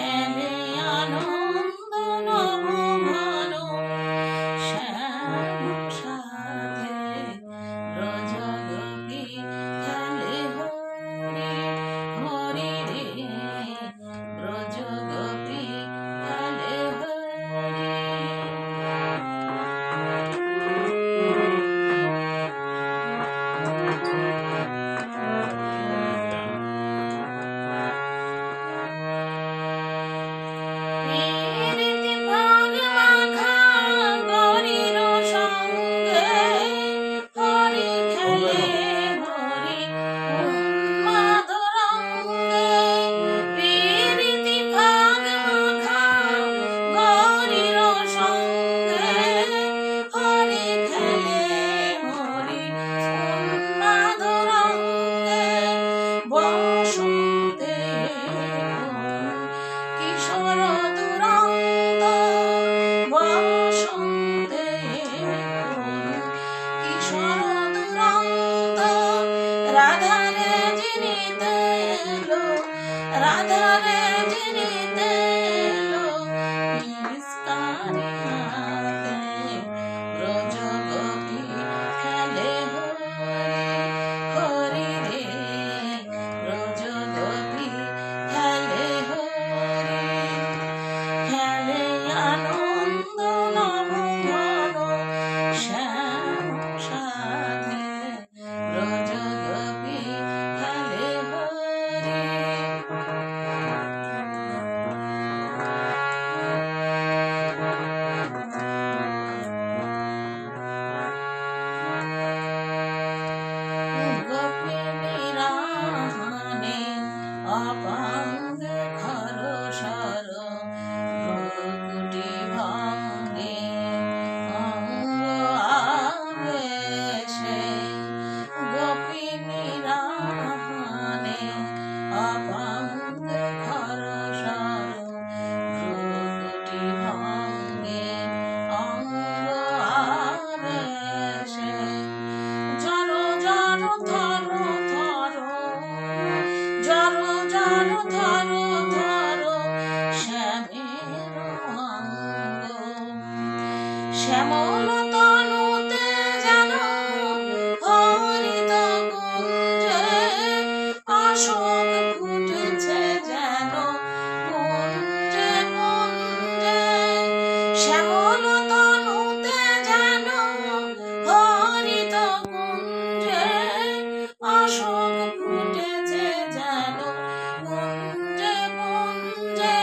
খেলে আনন্দ নবঘন শ্যাম সাধে ব্রজগোপী খেলে হরি হরি রে ব্রজগোপী খেলে হরি। রাধারে জিনিতে এলো রাধারে জিনিতে এলো পিচকারি হাতে ব্রজগোপী খেলে হরি হরি রে ব্রজগোপী খেলে হরি খেলে আনন্দ নবঘন শ্যাম সাধে ব্রজগোপী খেলে হরি। গোপিনীরা হানে অপাঙ্গ খরসর ভ্রুকুটি ভঙ্গে অঙ্গ আবেশে গোপিনীরা হানে অপাঙ্গ খরসর ভ্রুকুটি ভঙ্গে অঙ্গ আবেশে জড় জড় ধর ধর জড় জড় ধর ধর শ্যামের অঙ্গ শ্যামল তনুতে যেন হরিত কুঞ্জে অশোক ফুটেছে যেন কুঞ্জে কুঞ্জে শ্যামল তনুতে যেন হরিত কুঞ্জে অশোক ফুটেছে যেন কুঞ্জে কুঞ্জে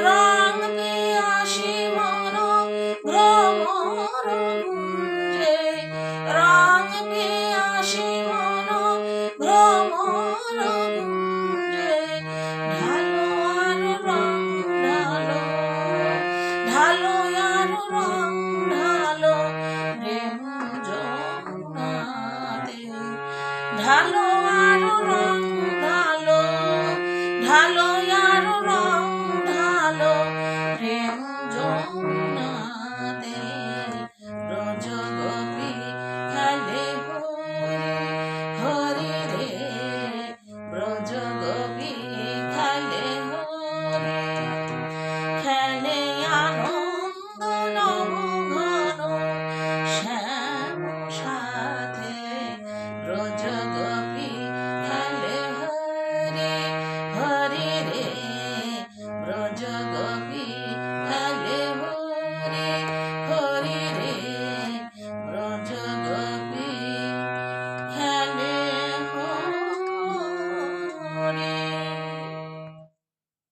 রং পিয়াসী মন ভ্রমর কুঞ্জে রং পিয়াসী মন ভ্রমর কুঞ্জে ঢালো আর রং ঢালো ঢালো আর রং